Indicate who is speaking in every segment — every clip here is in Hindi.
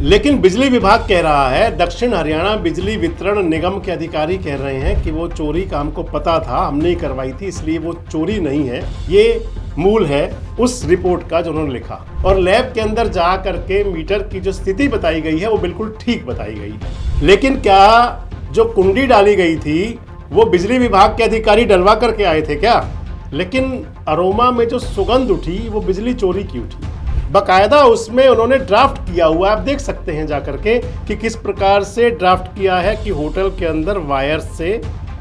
Speaker 1: लेकिन बिजली विभाग कह रहा है, दक्षिण हरियाणा बिजली वितरण निगम के अधिकारी कह रहे हैं कि वो चोरी का हमको पता था, हमने ही करवाई थी, इसलिए वो चोरी नहीं है। ये मूल है उस रिपोर्ट का जो उन्होंने लिखा। और लैब के अंदर जा करके मीटर की जो स्थिति बताई गई है वो बिल्कुल ठीक बताई गई है। लेकिन क्या जो कुंडी डाली गई थी वो बिजली विभाग के अधिकारी डलवा करके आए थे क्या? लेकिन अरोमा में जो सुगंध उठी वो बिजली चोरी की उठी। बकायदा उसमें उन्होंने ड्राफ्ट किया हुआ, आप देख सकते हैं जाकर के कि किस प्रकार से ड्राफ्ट किया है कि होटल के अंदर वायर से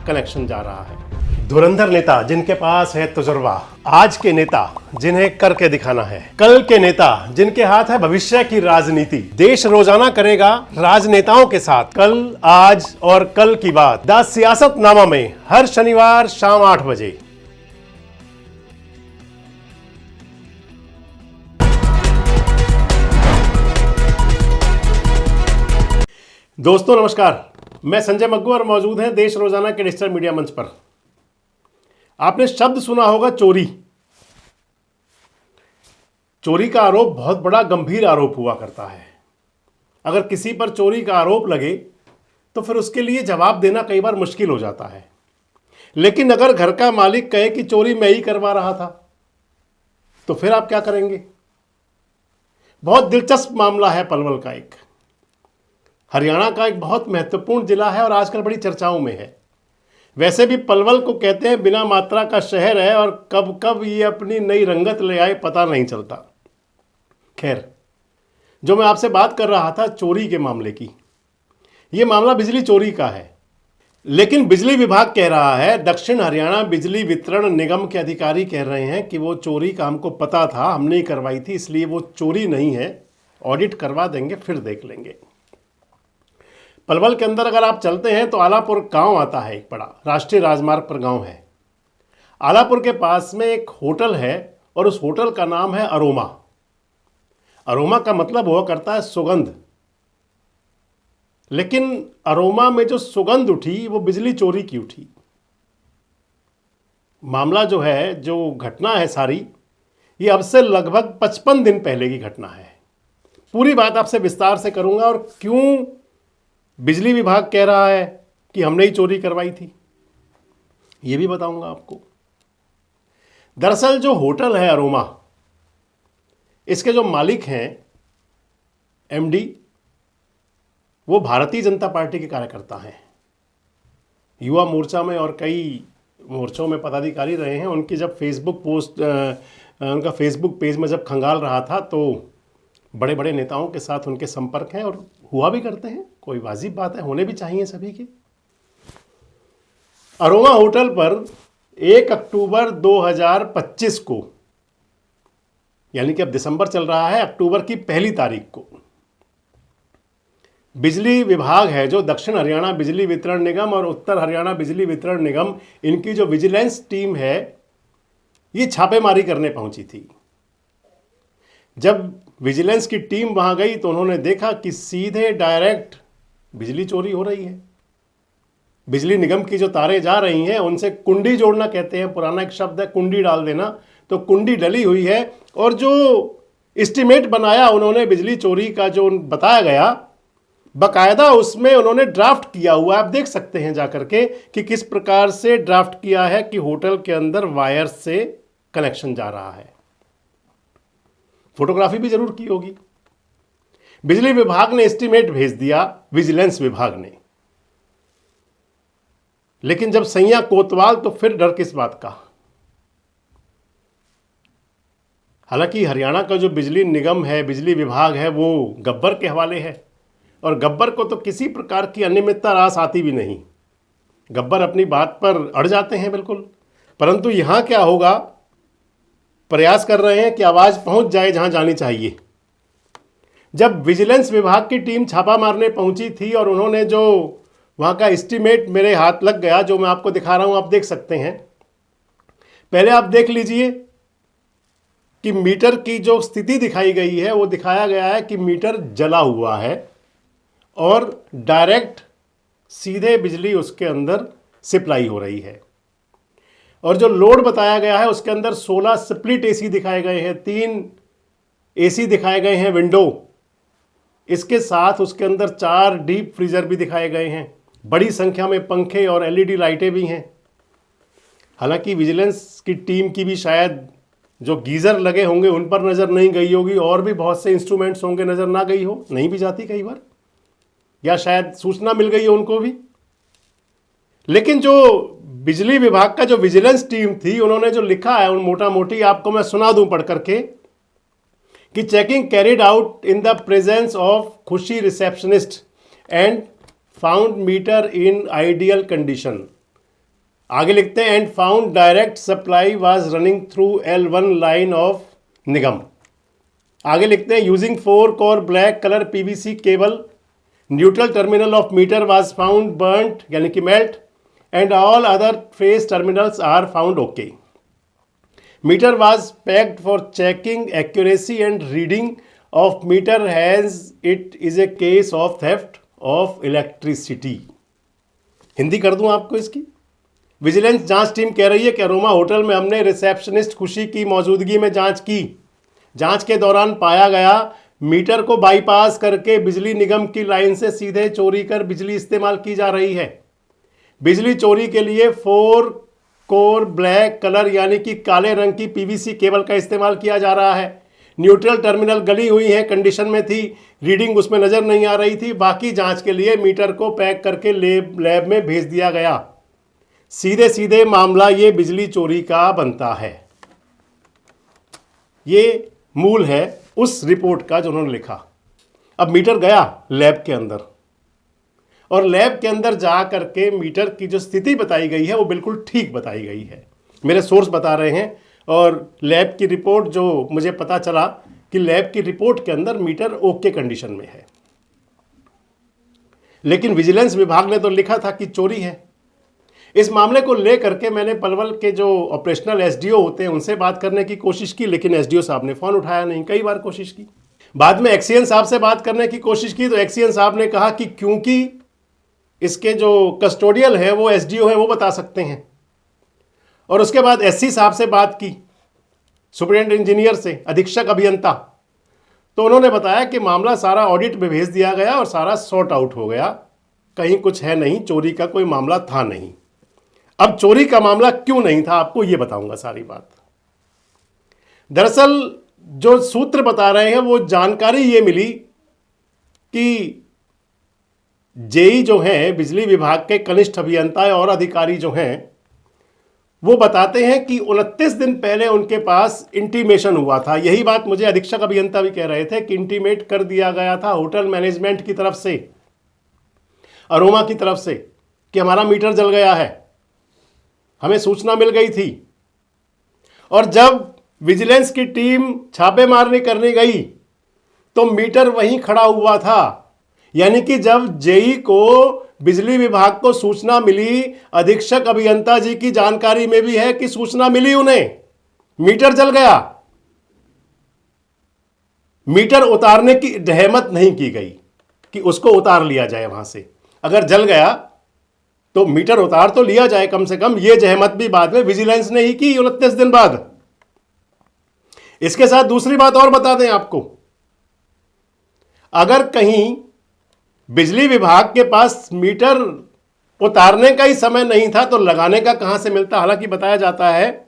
Speaker 1: कनेक्शन जा रहा है। धुरंधर नेता जिनके पास है तजुर्बा, आज के नेता जिन्हें करके दिखाना है, कल के नेता जिनके हाथ है भविष्य की राजनीति। देश रोजाना करेगा राजनेताओं के साथ कल, आज और कल की बात। द सियासतनामा में हर शनिवार शाम 8 बजे। दोस्तों नमस्कार, मैं संजय मग्गू और मौजूद हैं देश रोजाना के डिजिटल मीडिया मंच पर। आपने शब्द सुना होगा चोरी। चोरी का आरोप बहुत बड़ा गंभीर आरोप हुआ करता है। अगर किसी पर चोरी का आरोप लगे तो फिर उसके लिए जवाब देना कई बार मुश्किल हो जाता है। लेकिन अगर घर का मालिक कहे कि चोरी मैं ही करवा रहा था तो फिर आप क्या करेंगे? बहुत दिलचस्प मामला है पलवल का। एक हरियाणा का एक बहुत महत्वपूर्ण जिला है और आजकल बड़ी चर्चाओं में है। वैसे भी पलवल को कहते हैं बिना मात्रा का शहर है और कब कब ये अपनी नई रंगत ले आए पता नहीं चलता। खैर, जो मैं आपसे बात कर रहा था चोरी के मामले की, ये मामला बिजली चोरी का है। लेकिन बिजली विभाग कह रहा है, दक्षिण हरियाणा बिजली वितरण निगम के अधिकारी कह रहे हैं कि वो चोरी का हमको पता था, हमने ही करवाई थी, इसलिए वो चोरी नहीं है। ऑडिट करवा देंगे, फिर देख लेंगे। पलवल के अंदर अगर आप चलते हैं तो आलापुर गांव आता है, एक बड़ा राष्ट्रीय राजमार्ग पर गांव है। आलापुर के पास में एक होटल है और उस होटल का नाम है अरोमा। अरोमा का मतलब हुआ करता है सुगंध। लेकिन अरोमा में जो सुगंध उठी वो बिजली चोरी की उठी। मामला जो है, जो घटना है सारी, ये अब से लगभग 55 दिन पहले की घटना है। पूरी बात आपसे विस्तार से करूंगा और क्यों बिजली विभाग कह रहा है कि हमने ही चोरी करवाई थी, ये भी बताऊंगा आपको। दरअसल जो होटल है अरोमा, इसके जो मालिक हैं एमडी, वो भारतीय जनता पार्टी के कार्यकर्ता हैं। युवा मोर्चा में और कई मोर्चों में पदाधिकारी रहे हैं। उनकी जब फेसबुक पोस्ट, उनका फेसबुक पेज में जब खंगाल रहा था तो बड़े बड़े नेताओं के साथ उनके संपर्क हैं और हुआ भी करते हैं। कोई वाजिब बात है, होने भी चाहिए सभी के। अरोमा होटल पर 1 अक्टूबर 2025 को, यानी कि अब दिसंबर चल रहा है, अक्टूबर की 1 तारीख को बिजली विभाग है जो दक्षिण हरियाणा बिजली वितरण निगम और उत्तर हरियाणा बिजली वितरण निगम, इनकी जो विजिलेंस टीम है ये छापेमारी करने पहुंची थी। जब विजिलेंस की टीम वहां गई तो उन्होंने देखा कि सीधे डायरेक्ट बिजली चोरी हो रही है। बिजली निगम की जो तारें जा रही हैं उनसे कुंडी जोड़ना कहते हैं, पुराना एक शब्द है कुंडी डाल देना, तो कुंडी डली हुई है। और जो एस्टीमेट बनाया उन्होंने बिजली चोरी का, जो बताया गया, बकायदा उसमें उन्होंने ड्राफ्ट किया हुआ, आप देख सकते हैं जाकर के कि किस प्रकार से ड्राफ्ट किया है कि होटल के अंदर वायर से कनेक्शन जा रहा है। फोटोग्राफी भी जरूर की होगी। बिजली विभाग ने एस्टीमेट भेज दिया विजिलेंस विभाग ने। लेकिन जब सैया कोतवाल तो फिर डर किस बात का। हालांकि हरियाणा का जो बिजली निगम है, बिजली विभाग है, वो गब्बर के हवाले है और गब्बर को तो किसी प्रकार की अनियमितता रास आती भी नहीं। गब्बर अपनी बात पर अड़ जाते हैं बिल्कुल। परंतु यहां क्या होगा, प्रयास कर रहे हैं कि आवाज पहुंच जाए जहां जानी चाहिए। जब विजिलेंस विभाग की टीम छापा मारने पहुंची थी और उन्होंने जो वहां का एस्टीमेट मेरे हाथ लग गया, जो मैं आपको दिखा रहा हूं, आप देख सकते हैं। पहले आप देख लीजिए कि मीटर की जो स्थिति दिखाई गई है वो दिखाया गया है कि मीटर जला हुआ है और डायरेक्ट सीधे बिजली उसके अंदर सप्लाई हो रही है। और जो लोड बताया गया है उसके अंदर 16 स्प्लिट एसी दिखाए गए हैं, 3 एसी दिखाए गए हैं विंडो, इसके साथ उसके अंदर 4 डीप फ्रीजर भी दिखाए गए हैं, बड़ी संख्या में पंखे और एलईडी लाइटें भी हैं। हालांकि विजिलेंस की टीम की भी शायद जो गीज़र लगे होंगे उन पर नज़र नहीं गई होगी, और भी बहुत से इंस्ट्रूमेंट्स होंगे नज़र ना गई हो, नहीं भी जाती कई बार, या शायद सूचना मिल गई हो उनको भी। लेकिन जो बिजली विभाग का जो विजिलेंस टीम थी, उन्होंने जो लिखा है उन मोटा मोटी आपको मैं सुना दूं पढ़ करके कि checking carried out in the presence of Khushi receptionist and found meter in ideal condition. आगे लिखते हैं and found direct supply was running through L1 line of Nigam. आगे लिखते हैं using 4 core black colour PVC cable, neutral terminal of meter was found burnt यानी कि melt and all other phase terminals are found okay. Meter was packed for checking accuracy and reading of metre has it is a case of theft of electricity. Hindi कर दूं आपको इसकी। विजिलेंस जांच टीम कह रही है कि अरोमा होटल में हमने रिसेप्शनिस्ट खुशी की मौजूदगी में जांच की। जांच के दौरान पाया गया मीटर को बाईपास करके बिजली निगम की लाइन से सीधे चोरी कर बिजली इस्तेमाल की जा रही है। बिजली चोरी के लिए 4 कोर ब्लैक कलर यानी कि काले रंग की PVC केबल का इस्तेमाल किया जा रहा है। न्यूट्रल टर्मिनल गली हुई है कंडीशन में थी, रीडिंग उसमें नज़र नहीं आ रही थी। बाकी जांच के लिए मीटर को पैक करके लैब में भेज दिया गया। सीधे सीधे मामला ये बिजली चोरी का बनता है। ये मूल है उस रिपोर्ट का जो उन्होंने लिखा। अब मीटर गया लैब के अंदर, और लैब के अंदर जा करके मीटर की जो स्थिति बताई गई है वो बिल्कुल ठीक बताई गई है। मेरे सोर्स बता रहे हैं, और लैब की रिपोर्ट जो मुझे पता चला कि लैब की रिपोर्ट के अंदर मीटर ओके कंडीशन में है। लेकिन विजिलेंस विभाग ने तो लिखा था कि चोरी है। इस मामले को लेकर के मैंने पलवल के जो ऑपरेशनल SDO होते हैं उनसे बात करने की कोशिश की, लेकिन SDO साहब ने फ़ोन उठाया नहीं। कई बार कोशिश की। बाद में एक्सीएन साहब से बात करने की कोशिश की तो एक्सीएन साहब ने कहा कि क्योंकि इसके जो कस्टोडियल है वो SDO है, वो बता सकते हैं। और उसके बाद SC साहब से बात की, सुपरिटेंडेंट इंजीनियर से, अधीक्षक अभियंता, तो उन्होंने बताया कि मामला सारा ऑडिट में भेज दिया गया और सारा सॉर्ट आउट हो गया, कहीं कुछ है नहीं, चोरी का कोई मामला था नहीं। अब चोरी का मामला क्यों नहीं था आपको ये बताऊंगा सारी बात। दरअसल जो सूत्र बता रहे हैं वो जानकारी ये मिली कि जेई जो हैं बिजली विभाग के कनिष्ठ अभियंता और अधिकारी जो हैं वो बताते हैं कि 29 दिन पहले उनके पास इंटीमेशन हुआ था। यही बात मुझे अधीक्षक अभियंता भी कह रहे थे कि इंटीमेट कर दिया गया था होटल मैनेजमेंट की तरफ से, अरोमा की तरफ से, कि हमारा मीटर जल गया है। हमें सूचना मिल गई थी। और जब विजिलेंस की टीम छापेमारी करने गई तो मीटर वहीं खड़ा हुआ था। यानी कि जब जेई को बिजली विभाग को सूचना मिली, अधीक्षक अभियंता जी की जानकारी में भी है कि सूचना मिली उन्हें, मीटर जल गया, मीटर उतारने की रहमत नहीं की गई कि उसको उतार लिया जाए वहां से। अगर जल गया तो मीटर उतार तो लिया जाए कम से कम, ये जहमत भी बाद में विजिलेंस ने ही की 29 दिन बाद। इसके साथ दूसरी बात और बता दें आपको, अगर कहीं बिजली विभाग के पास मीटर उतारने का ही समय नहीं था तो लगाने का कहां से मिलता। हालांकि बताया जाता है,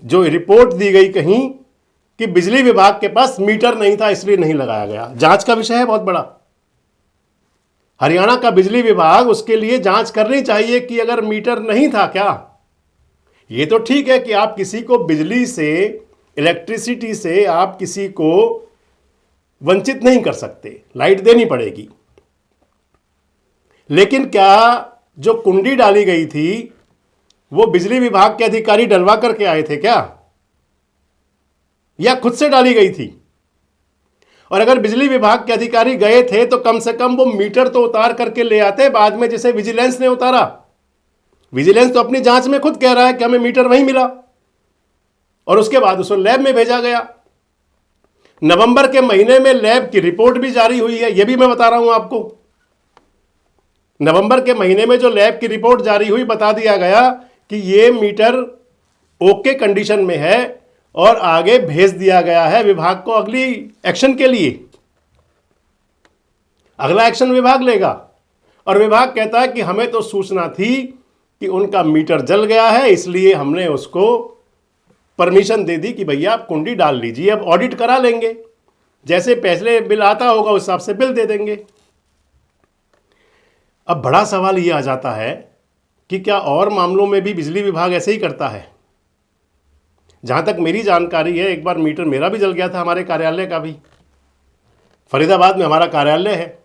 Speaker 1: जो रिपोर्ट दी गई कहीं, कि बिजली विभाग के पास मीटर नहीं था इसलिए नहीं लगाया गया। जांच का विषय है बहुत बड़ा। हरियाणा का बिजली विभाग, उसके लिए जांच करनी चाहिए कि अगर मीटर नहीं था क्या। ये तो ठीक है कि आप किसी को बिजली से, इलेक्ट्रिसिटी से आप किसी को वंचित नहीं कर सकते, लाइट देनी पड़ेगी। लेकिन क्या जो कुंडी डाली गई थी वो बिजली विभाग के अधिकारी डलवा करके आए थे क्या, या खुद से डाली गई थी? और अगर बिजली विभाग के अधिकारी गए थे तो कम से कम वो मीटर तो उतार करके ले आते बाद में, जिसे विजिलेंस ने उतारा। विजिलेंस तो अपनी जांच में खुद कह रहा है कि हमें मीटर वहीं मिला और उसके बाद उसको लैब में भेजा गया। नवंबर के महीने में लैब की रिपोर्ट भी जारी हुई है, यह भी मैं बता रहा हूं आपको। नवंबर के महीने में जो लैब की रिपोर्ट जारी हुई, बता दिया गया कि ये मीटर ओके कंडीशन में है और आगे भेज दिया गया है विभाग को अगली एक्शन के लिए। अगला एक्शन विभाग लेगा और विभाग कहता है कि हमें तो सूचना थी कि उनका मीटर जल गया है, इसलिए हमने उसको परमिशन दे दी कि भैया आप कुंडी डाल लीजिए, अब ऑडिट करा लेंगे, जैसे पहले बिल आता होगा उस हिसाब से बिल दे देंगे। अब बड़ा सवाल ये आ जाता है कि क्या और मामलों में भी बिजली विभाग ऐसे ही करता है? जहां तक मेरी जानकारी है, एक बार मीटर मेरा भी जल गया था, हमारे कार्यालय का भी। फरीदाबाद में हमारा कार्यालय है,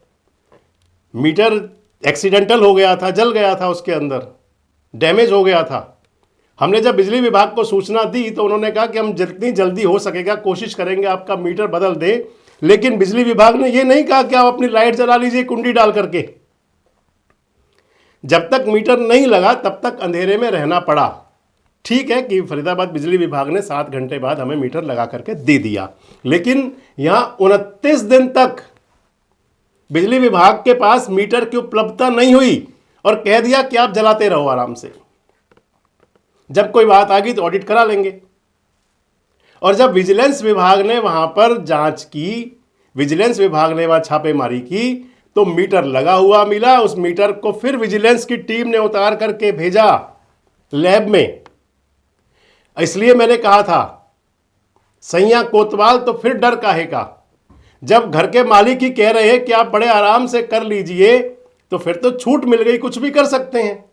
Speaker 1: मीटर एक्सीडेंटल हो गया था, जल गया था, उसके अंदर डैमेज हो गया था। हमने जब बिजली विभाग को सूचना दी तो उन्होंने कहा कि हम जितनी जल्दी हो सकेगा कोशिश करेंगे आपका मीटर बदल दें, लेकिन बिजली विभाग ने यह नहीं कहा कि आप अपनी लाइट जला लीजिए कुंडी डाल करके। जब तक मीटर नहीं लगा तब तक अंधेरे में रहना पड़ा। ठीक है कि फरीदाबाद बिजली विभाग ने 7 घंटे बाद हमें मीटर लगा करके दे दिया, लेकिन यहां 29 दिन तक बिजली विभाग के पास मीटर की उपलब्धता नहीं हुई और कह दिया कि आप जलाते रहो आराम से, जब कोई बात आ गई तो ऑडिट करा लेंगे। और जब विजिलेंस विभाग ने वहां पर जांच की, विजिलेंस विभाग ने वहां छापेमारी की, तो मीटर लगा हुआ मिला। उस मीटर को फिर विजिलेंस की टीम ने उतार करके भेजा लैब में। इसलिए मैंने कहा था सैया कोतवाल तो फिर डर काहे का। जब घर के मालिक ही कह रहे हैं कि आप बड़े आराम से कर लीजिए, तो फिर तो छूट मिल गई, कुछ भी कर सकते हैं,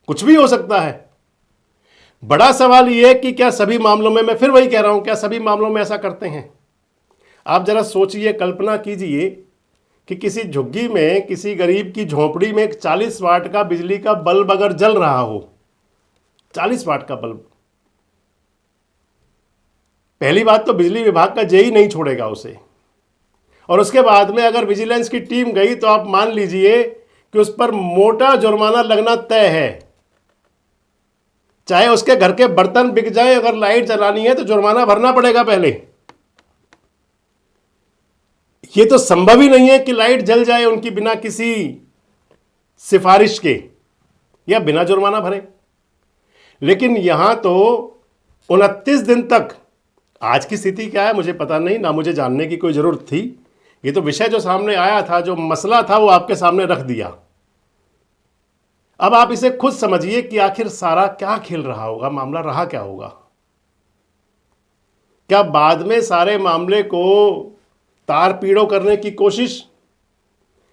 Speaker 1: कुछ भी हो सकता है। बड़ा सवाल यह है कि क्या सभी मामलों में, मैं फिर वही कह रहा हूं, क्या सभी मामलों में ऐसा करते हैं? आप जरा सोचिए, कल्पना कीजिए कि किसी झुग्गी में, किसी गरीब की झोपड़ी में एक 40 वाट का बिजली का बल्ब अगर जल रहा हो, 40 वाट का बल्ब, पहली बात तो बिजली विभाग का जेई नहीं छोड़ेगा उसे, और उसके बाद में अगर विजिलेंस की टीम गई तो आप मान लीजिए कि उस पर मोटा जुर्माना लगना तय है। चाहे उसके घर के बर्तन बिक जाए, अगर लाइट जलानी है तो जुर्माना भरना पड़ेगा पहले। ये तो संभव ही नहीं है कि लाइट जल जाए उनकी बिना किसी सिफारिश के या बिना जुर्माना भरे। लेकिन यहां तो 29 दिन तक, आज की स्थिति क्या है मुझे पता नहीं, ना मुझे जानने की कोई जरूरत थी। ये तो विषय जो सामने आया था, जो मसला था, वो आपके सामने रख दिया। अब आप इसे खुद समझिए कि आखिर सारा क्या खेल रहा होगा, मामला रहा क्या होगा। क्या बाद में सारे मामले को तार पीड़ो करने की कोशिश,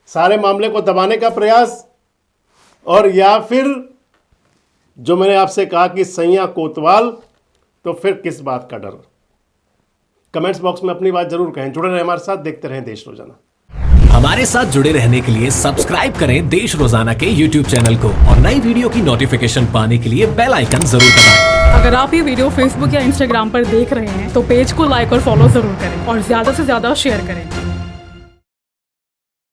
Speaker 1: सारे मामले को दबाने का प्रयास, और या फिर जो मैंने आपसे कहा कि सैया कोतवाल, तो फिर किस बात का डर? कमेंट्स बॉक्स में अपनी बात जरूर कहें। जुड़े रहें हमारे साथ, देखते रहें देश रोजाना।
Speaker 2: हमारे साथ जुड़े रहने के लिए सब्सक्राइब करें देश रोजाना के YouTube चैनल को और नई वीडियो की नोटिफिकेशन पाने के लिए बेल आइकन जरूर दबाएं।
Speaker 3: अगर आप ये वीडियो Facebook या Instagram पर देख रहे हैं तो पेज को लाइक और फॉलो जरूर करें और ज्यादा से ज्यादा शेयर करें।